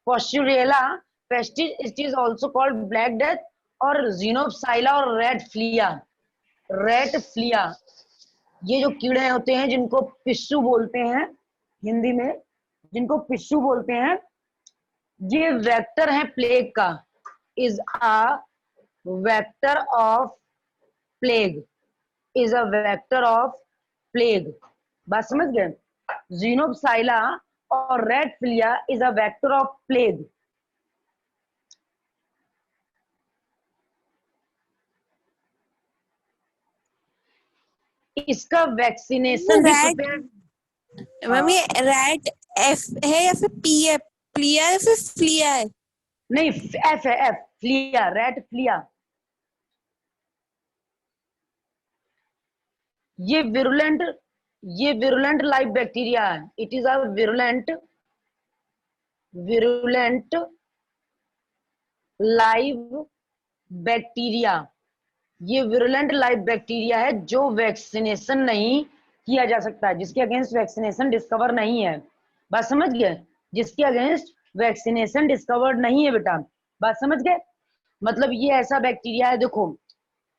पोस्चुरेला pestis, it is also called black death, और Xenopsylla और red Phulia. Red Phulia ये जो कीड़े होते हैं जिनको पिस्सू बोलते हैं हिंदी में, जिनको पिस्सू बोलते हैं, ये वेक्टर है प्लेग का। Is a vector of plague, is a vector of plague. बात समझ गए? जीनोप्साइला और red Phulia is a vector of plague. इसका वैक्सीनेशन भी प्रिपेयर। मैम ये रैट एफ है या फिर पी है, प्लिया है फिर फ्लिया है? नहीं, एफ है, एफ, फ्लिया, रेड फ्लिया। ये विरुलेंट लाइव बैक्टीरिया है। It is a virulent live bacteria. ये विरुलेंट लाइव बैक्टीरिया है जो वैक्सीनेशन नहीं किया जा सकता है, जिसके अगेंस्ट वैक्सीनेशन डिस्कवर नहीं है। बात समझ गए? जिसके अगेंस्ट वैक्सीनेशन डिस्कवर्ड नहीं है बेटा। बात समझ गए? मतलब ये ऐसा बैक्टीरिया है, देखो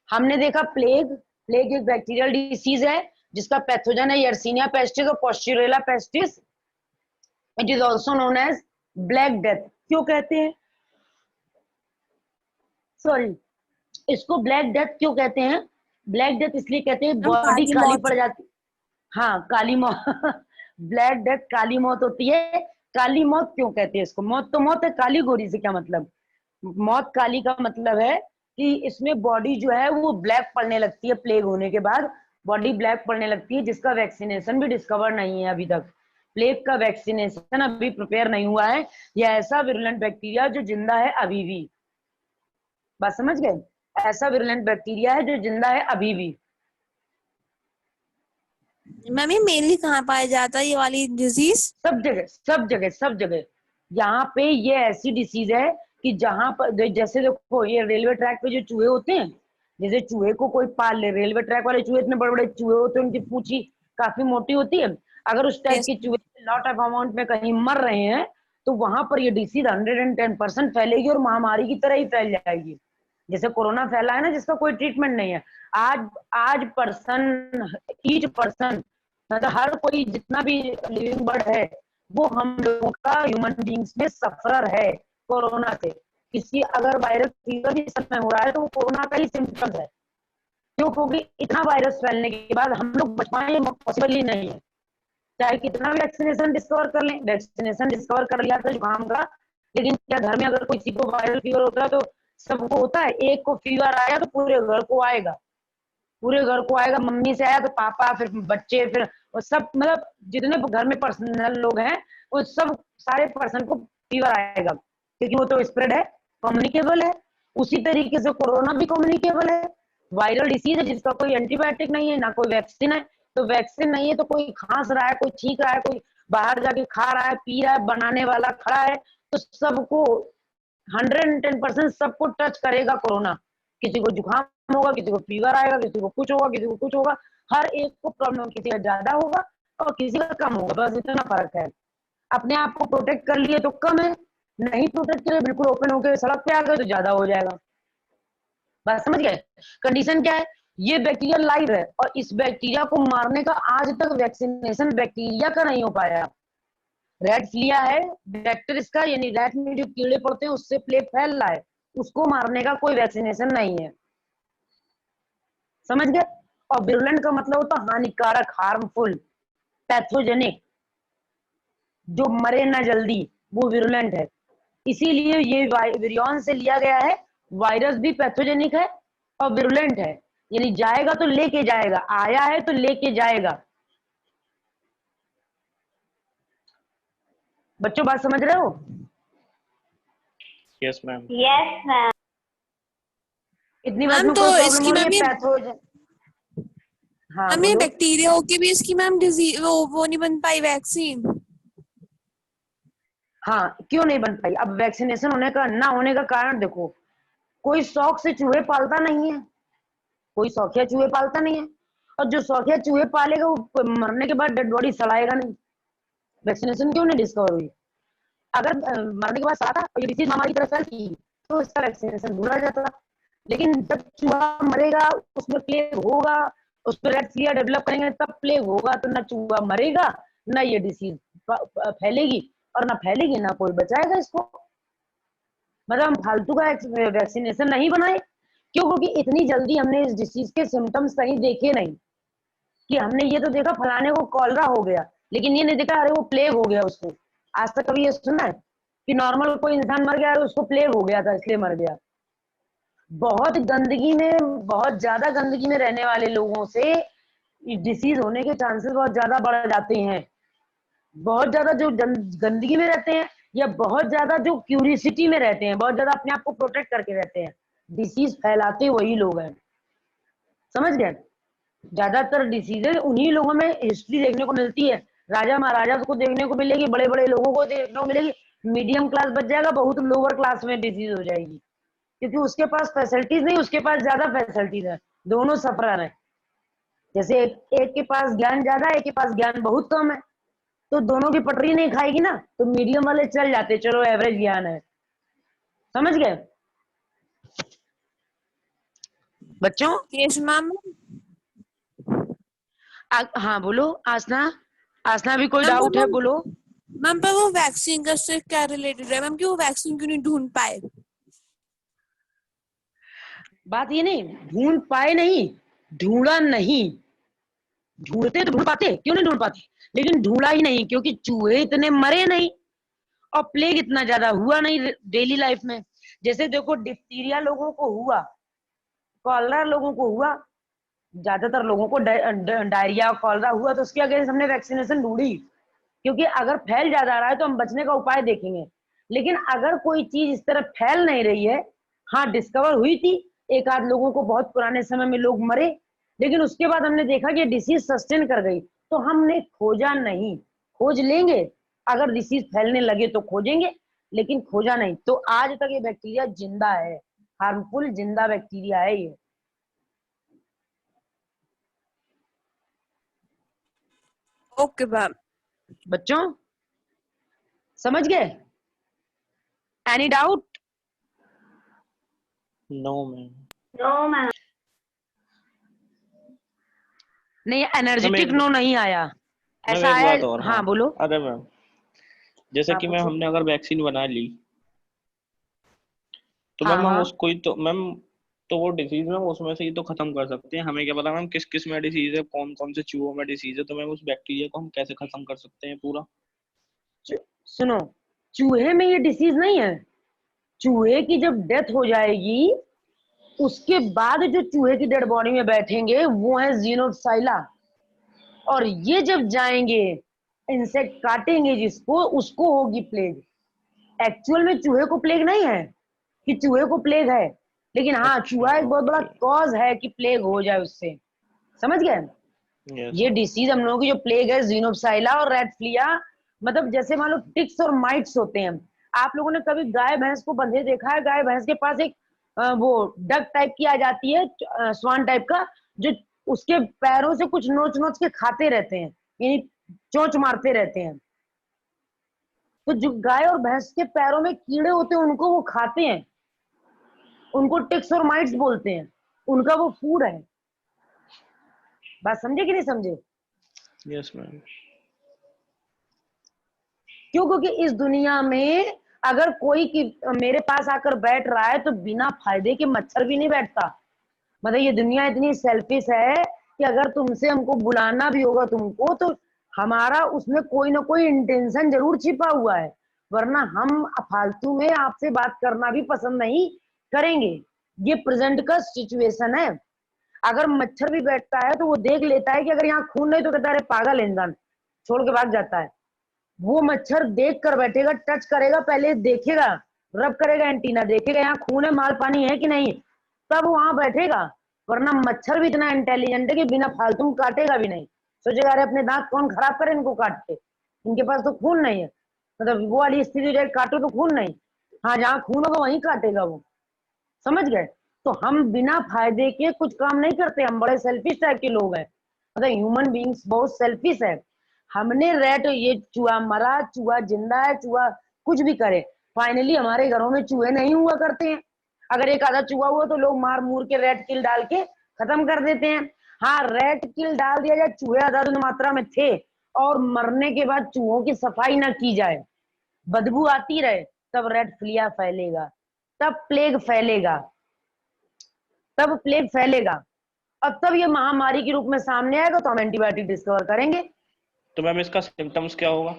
हमने देखा प्लेग एक बैक्टीरियल डिसीज है जिसका पैथोजन है यर्सीनिया पेस्टिस और Pasteurella pestis. It is also known as black death. क्यों कहते हैं, सॉरी, इसको ब्लैक डेथ क्यों कहते हैं? ब्लैक डेथ इसलिए कहते हैं बॉडी काली पड़ जाती। हाँ, काली मौत ब्लैक डेथ काली मौत होती है। काली मौत क्यों कहते हैं इसको? मौत तो मौत है, काली गोरी से क्या मतलब? मौत काली का मतलब है कि इसमें बॉडी जो है वो ब्लैक पड़ने लगती है, प्लेग होने के बाद बॉडी ब्लैक पड़ने लगती है, जिसका वैक्सीनेशन भी डिस्कवर नहीं है अभी तक। प्लेग का वैक्सीनेशन अभी प्रिपेयर नहीं हुआ है। यह ऐसा विरुलेंट बैक्टीरिया जो जिंदा है अभी भी। बात समझ गए? ऐसा विरुलेंट बैक्टीरिया है जो जिंदा है अभी भी। मैम ये मेनली कहाँ पाया जाता है ये वाली डिजीज? सब जगह, सब जगह, सब जगह। यहाँ पे ये ऐसी डिसीज है कि जहां पर जैसे देखो ये रेलवे ट्रैक पे जो चूहे होते हैं, जैसे चूहे को कोई पाल ले, रेलवे ट्रैक वाले चूहे इतने बड़े बड़े चूहे होते हैं, उनकी पूंछी काफी मोटी होती है। अगर उस टाइप यस। के चूहे लॉट ऑफ अमाउंट में कहीं मर रहे हैं तो वहां पर ये डिसीज 110% फैलेगी और महामारी की तरह ही फैल जाएगी। जैसे कोरोना फैला है ना, जिसका कोई ट्रीटमेंट नहीं है। आज आज पर्सन, ईच पर्सन, मतलब हर कोई जितना भी लिविंग बर्ड है वो हम लोगों का ह्यूमन बींग्स में सफरर है कोरोना से। किसी अगर वायरस फीवर भी समय हो रहा है तो वो कोरोना का ही सिम्टम्स है। क्यों? क्योंकि इतना वायरस फैलने के बाद हम लोग बच पाए पॉसिबल ही नहीं है। चाहे कितना भी वैक्सीनेशन डिस्कवर कर लें, वैक्सीनेशन डिस्कवर कर लिया था जुकाम का, लेकिन क्या घर में अगर किसी को वायरल फीवर होता है तो सबको होता है? एक को फीवर आया तो पूरे घर को आएगा, पूरे घर को आएगा। मम्मी से आया तो पापा, फिर बच्चे, फिर वो सब, मतलब जितने घर में पर्सनल लोग हैं वो सब सारे पर्सन को फीवर आएगा, क्योंकि वो तो स्प्रेड है, कम्युनिकेबल है। उसी तरीके से कोरोना भी कम्युनिकेबल है, वायरल डिसीज है जिसका कोई एंटीबायोटिक नहीं है, ना कोई वैक्सीन है। तो वैक्सीन नहीं है तो कोई खांस रहा है, कोई छींक रहा है, कोई बाहर जाके खा रहा है, पी रहा है, बनाने वाला खड़ा है, तो सबको 110% सबको टच करेगा कोरोना। किसी को जुकाम होगा, किसी को फीवर आएगा, किसी को कुछ होगा, किसी को कुछ होगा। हर एक को प्रॉब्लम, किसी का ज्यादा होगा और किसी का कम होगा, बस इतना फर्क है। अपने आप को प्रोटेक्ट कर लिए तो कम है, नहीं प्रोटेक्ट करे बिल्कुल ओपन होकर सड़क पे आ गए तो ज्यादा हो जाएगा। बात समझ गए? कंडीशन क्या है? ये बैक्टीरिया लाइव है और इस बैक्टीरिया को मारने का आज तक वैक्सीनेशन बैक्टीरिया का नहीं हो पाया। रेड फ्लिया है वेक्टर इसका, यानी रैट में जो कीड़े पड़ते हैं उससे प्लेग फैल रहा है, उसको मारने का कोई वैक्सीनेशन नहीं है। समझ गए? और विरुलेंट का मतलब होता है हानिकारक, हार्मफुल, पैथोजेनिक, जो मरे ना जल्दी, वो विरुलेंट है। इसीलिए ये विरियन से लिया गया है। वायरस भी पैथोजेनिक है और विरुलेंट है, यानी जाएगा तो लेके जाएगा, आया है तो लेके जाएगा। बच्चों बात समझ रहे हो? Yes ma'am. Yes ma'am. इतनी बात मैम में तो कोई प्रॉब्लम इसकी हो रही मैम है? ये पैथोजन, हाँ मैम ये बोलो। बैक्टीरिया होके भी इसकी मैम डिजीज वो नहीं बन पाई वैक्सीन? हाँ, क्यों नहीं बन पाई? अब वैक्सीनेशन होने का ना होने का कारण देखो, कोई शौक से चूहे पालता नहीं है, कोई शौकिया चूहे पालता नहीं है, और जो शौकिया चूहे पालेगा वो मरने के बाद डेड बॉडी सड़ाएगा नहीं। वैक्सीनेशन क्यों नहीं डिस्कवर हुई? अगर मरने के बाद सारा ये डिसीज महामारी की तरह फैलती तो इसका वैक्सीनेशन ढूंढा जाता। लेकिन जब चूहा मरेगा, उसमें प्लेग होगा, उस पर रेड फ्लिया डेवलप करेंगे तब प्लेग होगा, तो ना चूहा मरेगा ना ये डिसीज फैलेगी, और ना फैलेगी ना कोई बचाएगा इसको। मतलब हम फालतू का वैक्सीनेशन नहीं बनाए। क्यों? क्योंकि इतनी जल्दी हमने इस डिसीज के सिम्टम्स कहीं देखे नहीं, कि हमने ये तो देखा फलाने को कॉलरा हो गया, लेकिन ये नहीं देखा अरे वो प्लेग हो गया उसको। आज तक कभी ये सुना है कि नॉर्मल कोई इंसान मर गया, उसको प्लेग हो गया था इसलिए मर गया? बहुत गंदगी में, बहुत ज्यादा गंदगी में रहने वाले लोगों से डिसीज होने के चांसेस बहुत ज्यादा बढ़ जाते हैं। बहुत ज्यादा जो गंदगी में रहते हैं, या बहुत ज्यादा जो क्यूरियोसिटी में रहते हैं, बहुत ज्यादा अपने आप को प्रोटेक्ट करके रहते हैं, डिसीज फैलाते वही लोग हैं। समझ गए? ज्यादातर डिसीजेज उन्हीं लोगों में हिस्ट्री देखने को मिलती है। राजा महाराजा को देखने को मिलेगी, बड़े बड़े लोगों को देखने को मिलेगी। मीडियम क्लास बच जाएगा, बहुत लोअर क्लास में डिसीज हो जाएगी, क्योंकि उसके पास फैसिलिटीज नहीं, उसके पास ज्यादा फैसिलिटीज है। दोनों सफरर है। जैसे एक के पास ज्ञान ज्यादा है, एक के पास ज्ञान बहुत कम है, तो दोनों की पटरी नहीं खाएगी ना, तो मीडियम वाले चल जाते, चलो एवरेज ज्ञान है। समझ गए बच्चों? Yes ma'am. हाँ बोलो आसना। आसना भी कोई मैम डाउट है बोलो। मैम पर वो वैक्सीन का से क्या रिलेटेड है मैम, कि वो वैक्सीन क्यों नहीं ढूंढ पाए? बात ये नहीं ढूंढ पाए, नहीं ढूंढा नहीं। ढूंढते तो ढूंढ पाते, क्यों नहीं ढूंढ पाते, लेकिन ढूंढा ही नहीं, क्योंकि चूहे इतने मरे नहीं और प्लेग इतना ज्यादा हुआ नहीं डेली लाइफ में। जैसे देखो डिप्थीरिया लोगों को हुआ, कॉलरा लोगों को हुआ, ज्यादातर लोगों को डायरिया कॉलरा हुआ, तो उसके अगेंस्ट हमने वैक्सीनेशन ढूंढी, क्योंकि अगर फैल ज्यादा रहा है तो हम बचने का उपाय देखेंगे। लेकिन अगर कोई चीज इस तरह फैल नहीं रही है, हाँ डिस्कवर हुई थी एक आध लोगों को, बहुत पुराने समय में लोग मरे, लेकिन उसके बाद हमने देखा कि डिसीज सस्टेन कर गई, तो हमने खोजा नहीं। खोज लेंगे, अगर डिसीज फैलने लगे तो खोजेंगे, लेकिन खोजा नहीं। तो आज तक ये बैक्टीरिया जिंदा है, हार्मफुल जिंदा बैक्टीरिया है ये। Okay ma'am. बच्चों समझ गए? Any doubt? No ma'am. No ma'am. नहीं मैम एनर्जेटिक एक नो नहीं आया, मैम ऐसा एक आया। बात और। हाँ हाँ बोलो। अरे मैम, जैसे हाँ कि मैम पूछो। हमने अगर वैक्सीन बना ली तो हाँ मैम हम हाँ उसको ही तो मैम, तो वो डिसीज मैम उसमें से ही तो खत्म कर सकते हैं। हमें क्या पता मैम किस किस में डिसीज है, कौन कौन से चूहों में डिसीज है, तो मैम उस बैक्टीरिया को हम कैसे खत्म कर सकते हैं पूरा? सुनो, चूहे में ये डिसीज नहीं है। चूहे की जब डेथ हो जाएगी, उसके बाद जो चूहे की डेड बॉडी में बैठेंगे वो है जीनोसाइला, और ये जब जाएंगे इंसेक्ट काटेंगे जिसको, उसको होगी प्लेग। एक्चुअल में चूहे को प्लेग नहीं है कि चूहे को प्लेग है, लेकिन हाँ अच्छा चूहा एक बहुत बड़ा ओके। कॉज है कि प्लेग हो जाए उससे। समझ गए? यस ये मैम। डिसीज हम लोगों की जो प्लेग है, जीनोसाइला और रेड फ्लिया, मतलब जैसे मान लो टिक्स और माइट्स होते हैं। आप लोगों ने कभी गाय भैंस को बंधे देखा है? गाय भैंस के पास एक वो डक टाइप की आ जाती है, स्वान टाइप का, जो उसके पैरों से कुछ नोच नोच के खाते रहते हैं, यानी चोंच मारते रहते हैं। तो जो गाय और भैंस के पैरों में कीड़े होते हैं उनको वो खाते हैं, उनको टिक्स और माइट्स बोलते हैं, उनका वो फूड है। बात समझे कि नहीं समझे? Yes ma'am. क्यों? क्योंकि इस दुनिया में अगर कोई की मेरे पास आकर बैठ रहा है तो बिना फायदे के मच्छर भी नहीं बैठता। मतलब ये दुनिया इतनी सेल्फिश है कि अगर तुमसे हमको बुलाना भी होगा तुमको, तो हमारा उसमें कोई ना कोई इंटेंशन जरूर छिपा हुआ है, वरना हम फालतू में आपसे बात करना भी पसंद नहीं करेंगे। ये प्रेजेंट का सिचुएशन है। अगर मच्छर भी बैठता है तो वो देख लेता है कि अगर यहाँ खून नहीं, तो कहता है अरे पागल इंसान, छोड़ के भाग जाता है। वो मच्छर देख कर बैठेगा, टच करेगा, पहले देखेगा, रब करेगा एंटीना, देखेगा यहाँ खून है, माल पानी है कि नहीं, तब वहां बैठेगा। वरना मच्छर भी इतना इंटेलिजेंट है कि बिना फालतू में काटेगा भी नहीं। सोचेगा अरे अपने दांत कौन खराब करे इनको काट के, इनके पास तो खून नहीं है। मतलब वो वाली स्थिति हो, काटो तो खून नहीं, हाँ जहाँ खून होगा वहीं काटेगा वो। समझ गए? तो हम बिना फायदे के कुछ काम नहीं करते, हम बड़े सेल्फिश टाइप के लोग हैं। मतलब ह्यूमन बींग्स बहुत सेल्फिश है। हमने रेट, ये चूहा मरा, चूहा जिंदा है, चूहा कुछ भी करे, फाइनली हमारे घरों में चूहे नहीं हुआ करते हैं। अगर एक आधा चूहा हुआ तो लोग मार मूर के रेड किल डाल के खत्म कर देते हैं। हाँ, रेड किल डाल दिया जाए, चूहे आधा मात्रा में थे और मरने के बाद चूहों की सफाई ना की जाए, बदबू आती रहे, तब रेड फ्लिया फैलेगा, तब प्लेग फैलेगा, तब प्लेग फैलेगा। अब तब ये महामारी के रूप में सामने आएगा तो हम एंटीबायोटिक डिस्कवर करेंगे। तो मैम इसका सिम्टम्स क्या होगा?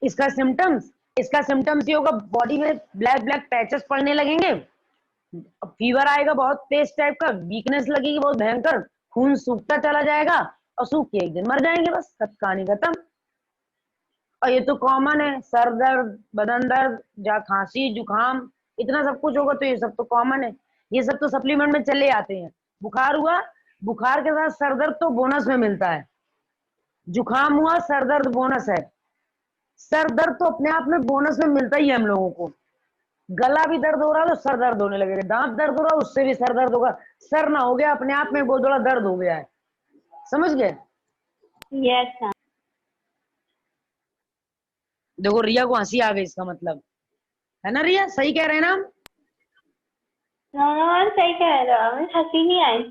इसका सिम्टम्स ये होगा, बॉडी में ब्लैक ब्लैक पैचेस पड़ने लगेंगे, फीवर आएगा बहुत तेज टाइप का, वीकनेस लगेगी बहुत भयंकर, खून सूखता चला जाएगा और सूख के एक दिन मर जाएंगे, बस कहानी खत्म। और ये तो कॉमन है, सर दर्द, बदन दर्द, या खांसी जुकाम, इतना सब कुछ होगा तो ये सब तो कॉमन है, ये सब तो सप्लीमेंट में चले आते हैं। बुखार हुआ, बुखार के साथ सर दर्द तो बोनस में मिलता है, जुकाम हुआ सर दर्द बोनस है, सर दर्द तो अपने आप में बोनस में मिलता ही है हम लोगों को। गला भी दर्द हो रहा है तो सर दर्द होने लगेगा, दांत दर्द हो रहा है उससे भी सर दर्द होगा, सर ना हो गया अपने आप में बहुत बड़ा दर्द हो गया है, समझ गए? Yes sir. देखो रिया को हंसी आ गई, इसका मतलब है ना रिया, सही कह रहे हैं ना हम? नो सही कह रहे हो, मुझे हंसी नहीं आई।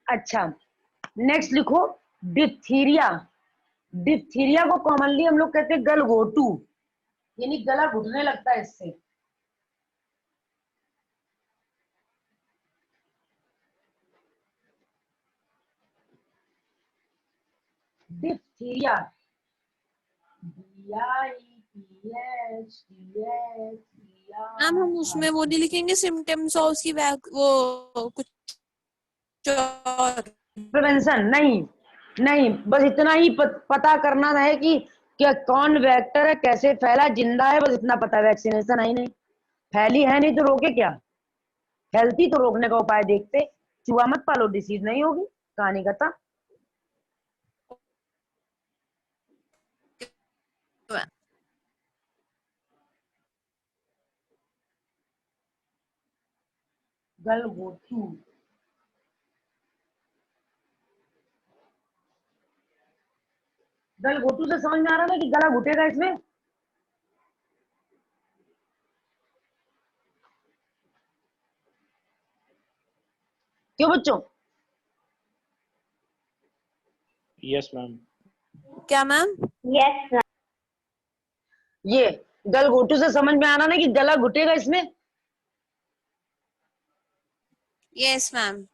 अच्छा, नेक्स्ट लिखो डिप्थीरिया। डिप्थीरिया को कॉमनली हम लोग कहते हैं गलघोटू, यानी गला घुटने लगता है इससे। डिप्थीरिया, मैम हम उसमें वो नहीं लिखेंगे सिम्टम्स और उसकी वो कुछ और? प्रिवेंशन नहीं, नहीं, बस इतना ही पता करना है कि क्या कौन वेक्टर है, कैसे फैला, जिंदा है, बस इतना पता है। वैक्सीनेशन है ही नहीं, फैली है नहीं तो रोके क्या, हेल्थी तो रोकने का उपाय देखते, चूहा मत पालो, डिसीज नहीं होगी, कहानी खत्म। गलघोटू, गलघोटू से समझ में आ रहा था कि गला घुटेगा इसमें? क्यों बच्चों? Yes ma'am. क्या मैम? Yes sir. ये गलघोटू से समझ में आ रहा ना कि गला घुटेगा इसमें? Yes ma'am.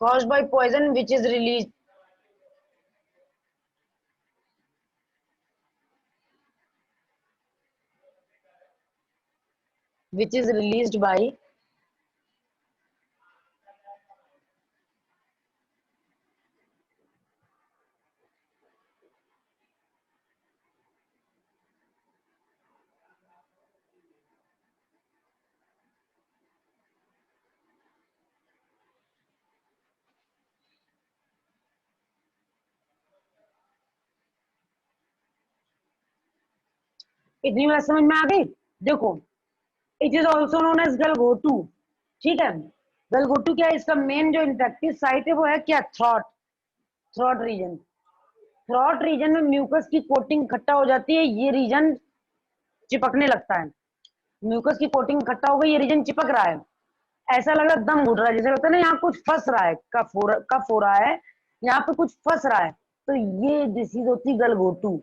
Caused by poison which is released by इतनी बात समझ में आ गई? देखो, it is also known as गलघोटू, ठीक है। गलघोटू क्या है, इसका मेन जो इन्फेक्टिव साइट है वो है क्या, थ्रॉट रीजन। थ्रॉट रीजन में म्यूकस की कोटिंग इकट्ठा हो जाती है, ये रीजन चिपकने लगता है, म्यूकस की कोटिंग इकट्ठा हो गई, ये रीजन चिपक रहा है, ऐसा लग रहा है दम घुट रहा है, जैसे लगता है ना यहाँ कुछ फंस रहा है, कफ हो रहा है, यहाँ पे कुछ फंस रहा है, तो ये डिसीज होती है गलघोटू।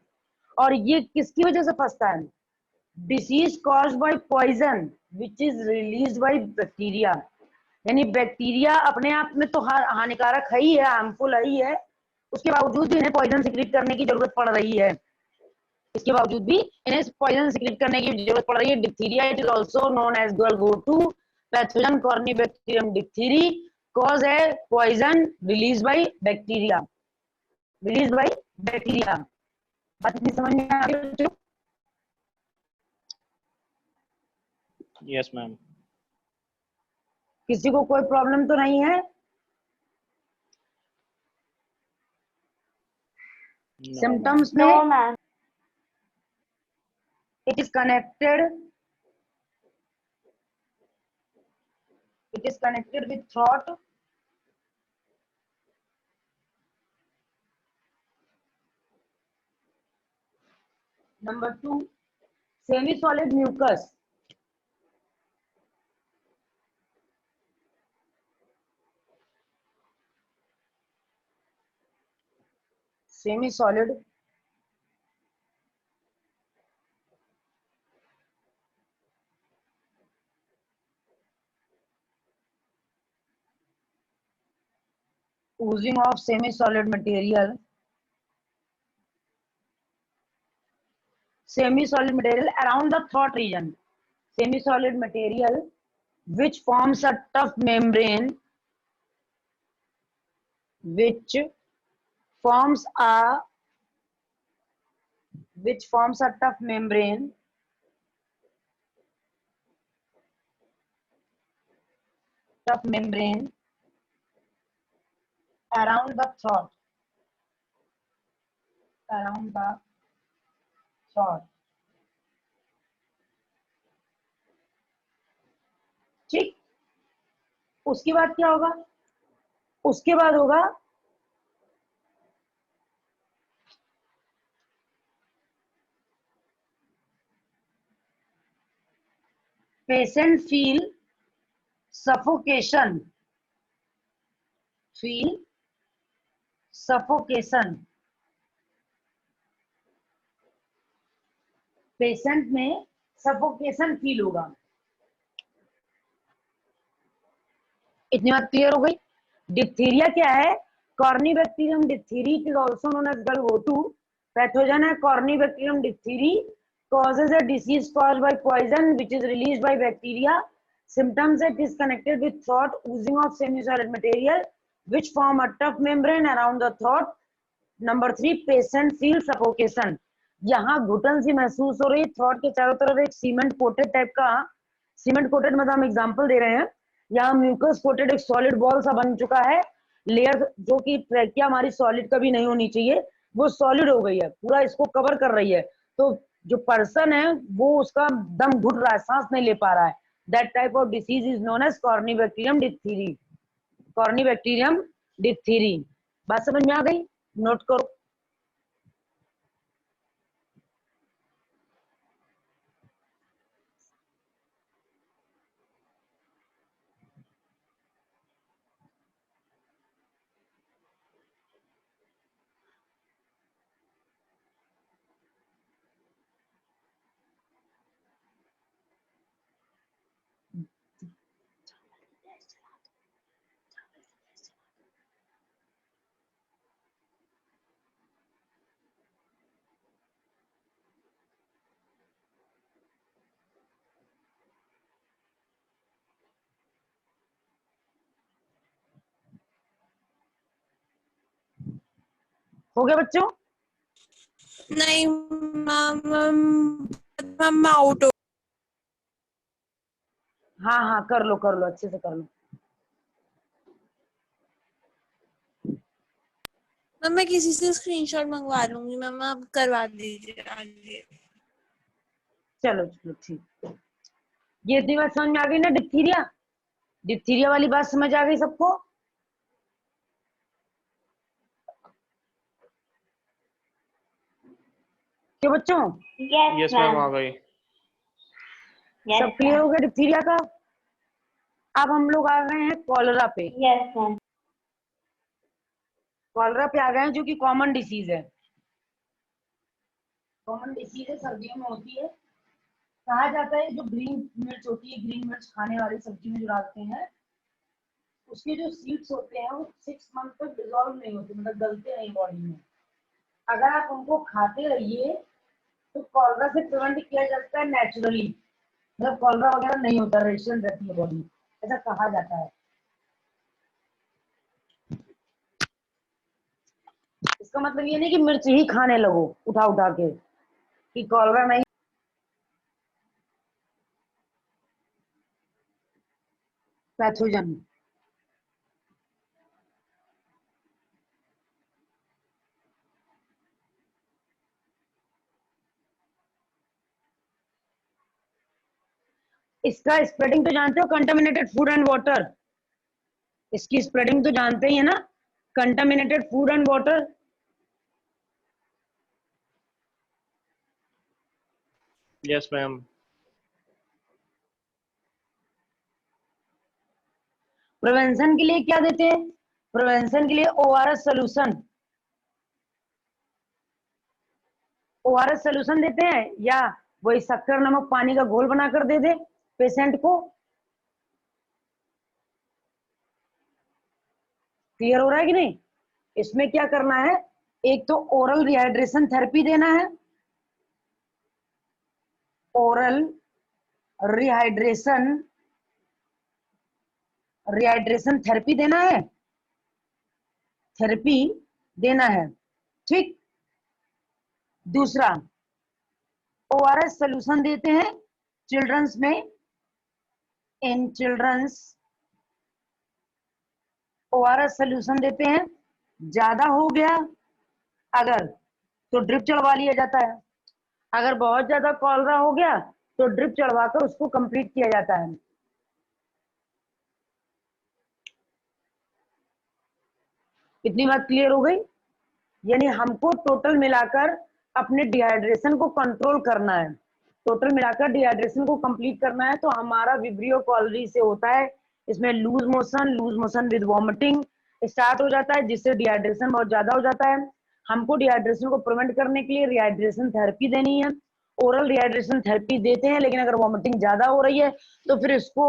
और ये किसकी वजह से फंसता है? Disease caused by poison which is released by bacteria, यानी बैक्टीरिया अपने आप में तो हानिकारक है ही है, हार्मफुल है ही है, उसके बावजूद भी इन्हें पॉइजन सिक्रीट करने की जरूरत पड़ रही है, इसके बावजूद भी इन्हें पॉइजन सिक्रीट करने की जरूरत पड़ रही है। Diphtheria it is also known as गलघोटू पैथोजन कॉर्निबैक्टीरियम डिप्थीरी, कॉज है poison release by bacteria, release by bacteria. बात इतनी समझ में आ गई बच्चों? Yes ma'am. किसी को कोई प्रॉब्लम तो नहीं है? सिम्टम्स में No, ma'am. it is connected with throat, number 2 semi solid mucus, semi solid oozing of semi solid material, around the throat region, semi solid material which forms a tough membrane, which forms a tough membrane around the throat, ठीक। उसके बाद क्या होगा? उसके बाद होगा patient feel suffocation, patient में suffocation feel होगा। इतनी बात क्लियर हो गई? डिप्थीरिया क्या है? Corynebacterium diphtheriae is also known as गलघोटू, पैथोजन है Corynebacterium diphtheriae, causes a disease caused by poison which is released by bacteria. Symptoms it is connected with throat, oozing of semi-solid material which form a tough membrane around the throat. Number 3 patient feel suffocation, यहाँ घुटन सी महसूस हो रही, throat के चारों तरफ एक cement coated type का, सीमेंट कोटेड मतलब हम एग्जांपल दे रहे हैं, यहाँ म्यूकस कोटेड एक सॉलिड बॉल सा बन चुका है, लेयर जो कि ट्रैकिया हमारी सॉलिड कभी नहीं होनी चाहिए वो सॉलिड हो गई है, पूरा इसको कवर कर रही है, तो जो पर्सन है वो उसका दम घुट रहा है, सांस नहीं ले पा रहा है। That type of disease is known as Corynebacterium diphtheriae. बात समझ में आ गई? नोट करो। हो गया बच्चों? नहीं मैम आउट हो। हाँ कर लो अच्छे से कर लो। मैम मैं किसी से स्क्रीनशॉट मंगवा लूंगी मैम, आप करवा दीजिए आगे। चलो ठीक। ये इतनी बात समझ में आ गई ना? डिप्थीरिया वाली बात समझ आ गई सबको? क्यों बच्चों? यस मैम आ गई। सब क्लियर हो गया डिप्थीरिया का? अब हम लोग आ गए हैं कॉलरा पे। Yes, ma'am. कॉलरा पे आ गए हैं जो कि कॉमन डिसीज है, सर्दियों में होती है। कहा जाता है जो ग्रीन मिर्च होती है, ग्रीन मिर्च खाने वाली सब्जी में जो डालते हैं, उसके जो सीड्स होते हैं वो 6 मंथ तक डिजोल्व नहीं होते, मतलब गलते नहीं बॉडी में। अगर आप उनको खाते रहिए तो कॉलरा से प्रिवेंट किया जा सकता है नेचुरली, मतलब कॉलरा वगैरह नहीं होता, रेजिस्टेंट रहती है बॉडी। ऐसा कहा जाता है। इसका मतलब ये नहीं कि मिर्च ही खाने लगो उठा उठा के कि कॉलरा नहीं। पैथोजन इसका स्प्रेडिंग तो जानते हो, कंटामिनेटेड फूड एंड वाटर। इसकी स्प्रेडिंग तो जानते ही है ना, contaminated food and water. Yes ma'am. Prevention के लिए क्या देते हैं? प्रिवेंशन के लिए ओआरएस सोल्यूशन, ओआरएस सोल्यूशन देते हैं, या वही शक्कर नमक पानी का घोल बनाकर दे दे पेशेंट को। क्लियर हो रहा है कि नहीं? इसमें क्या करना है, एक तो ओरल रिहाइड्रेशन थेरेपी देना है, ओरल रिहाइड्रेशन थेरेपी देना है, थेरेपी देना है, ठीक। दूसरा ओआरएस सोल्यूशन देते हैं चिल्ड्रंस में, इन चिल्ड्रंस ओआरएस सोल्यूशन देते हैं। ज्यादा हो गया अगर तो ड्रिप चढ़वा लिया जाता है, अगर बहुत ज्यादा कॉलरा हो गया तो ड्रिप चढ़वाकर उसको कंप्लीट किया जाता है। इतनी बात क्लियर हो गई? यानी हमको टोटल मिलाकर अपने डिहाइड्रेशन को कंट्रोल करना है, टोटल मिलाकर डिहाइड्रेशन को कंप्लीट करना है। तो हमारा विब्रियो कॉलरी से होता है, इसमें loose motion with vomiting start हो जाता है, जिससे डिहाइड्रेशन बहुत ज्यादा हो जाता है। हमको डिहाइड्रेशन को प्रिवेंट करने के लिए रिहाइड्रेशन थेरेपी देनी है। ओरल रिहाइड्रेशन थेरेपी देते हैं, लेकिन अगर वॉमिटिंग ज्यादा हो रही है तो फिर इसको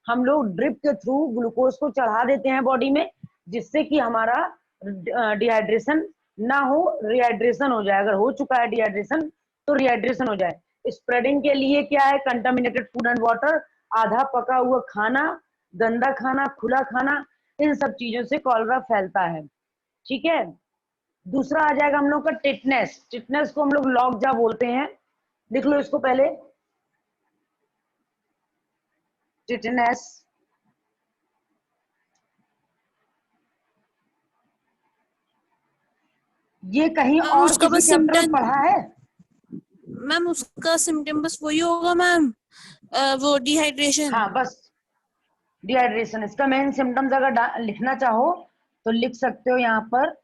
हम लोग ड्रिप के थ्रू ग्लूकोज को चढ़ा देते हैं बॉडी में, जिससे कि हमारा डिहाइड्रेशन ना हो, रिहाइड्रेशन हो जाए। अगर हो चुका है डिहाइड्रेशन तो रिहाइड्रेशन हो जाए। स्प्रेडिंग के लिए क्या है, कंटामिनेटेड फूड एंड वाटर, आधा पका हुआ खाना, गंदा खाना, खुला खाना, इन सब चीजों से कॉलरा फैलता है, ठीक है। दूसरा आ जाएगा हम लोग का टिटनेस। टिटनेस को हम लोग लॉकजा बोलते हैं, लिख लो इसको पहले, टिटनेस। ये कहीं मैम और उसका किसी बस चैप्टर में सिम्टम, पढ़ा है? मैम उसका सिम्टम बस वही होगा मैम, वो डिहाइड्रेशन। हाँ बस डिहाइड्रेशन। इसका मेन सिम्टम्स अगर लिखना चाहो तो लिख सकते हो यहाँ पर।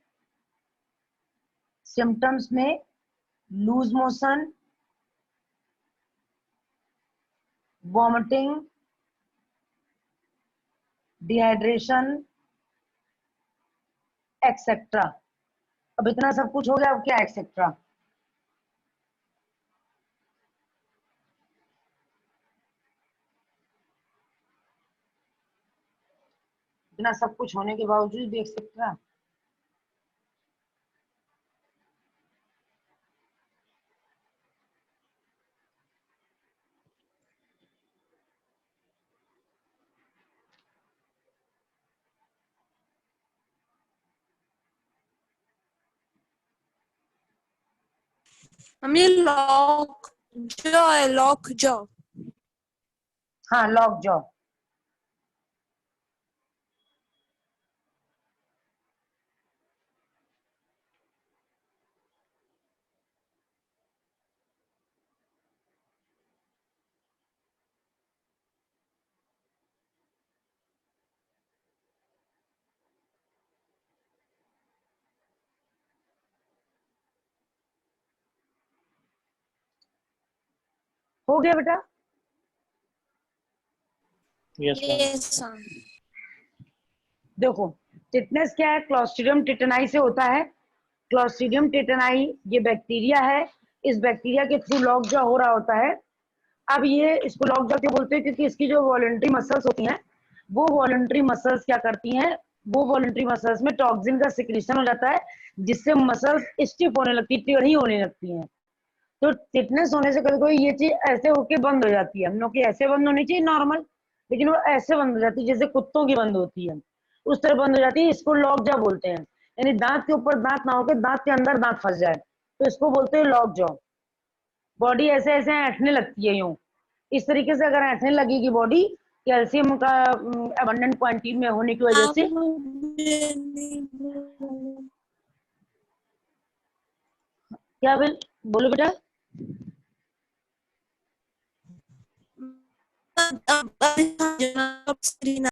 सिम्टम्स में loose motion, vomiting, dehydration etcetera. अब इतना सब कुछ हो गया, अब क्या एक्सेट्रा? इतना सब कुछ होने के बावजूद भी एक्सेट्रा। हम ये लॉक जॉ है, लॉक जॉ। हाँ लॉक जॉ। हो गया बेटा? Yes ma'am. Yes ma'am. देखो टिटनेस क्या है, क्लॉस्ट्रिडियम टिटनाई से होता है। क्लॉस्ट्रिडियम टिटनाई ये बैक्टीरिया है, इस बैक्टीरिया के थ्रू लॉक जॉ हो रहा होता है। अब ये इसको लॉक जॉ क्यों बोलते हैं, क्योंकि इसकी जो वॉलंटरी मसल्स होती हैं, वो वॉलंटरी मसल्स क्या करती हैं, वो वॉलंटरी मसल्स में टॉक्सिन का सिक्रीशन हो जाता है, जिससे मसल्स स्टिफ होने लगती है, टेढ़ी होने लगती हैं। तो टिटनेस होने से कभी कोई ये चीज ऐसे होके बंद हो जाती है। हम लोग की ऐसे बंद होनी चाहिए नॉर्मल, लेकिन वो ऐसे बंद हो जाती है जैसे कुत्तों की बंद होती है, उस तरह बंद हो जाती है। इसको लॉक जॉ बोलते हैं, यानी दांत के ऊपर दांत ना होकर दांत के अंदर दांत फंस जाए, तो इसको बोलते हैं लॉक जॉ। बॉडी ऐसे ऐसे ऐंठने लगती है यूं, इस तरीके से अगर ऐंठने लगेगी बॉडी कैल्शियम का अबंडेंट क्वांटिटी में होने की वजह आप से। मुझे नहीं बोलो। क्या बोलो बेटा। अब स्क्रीन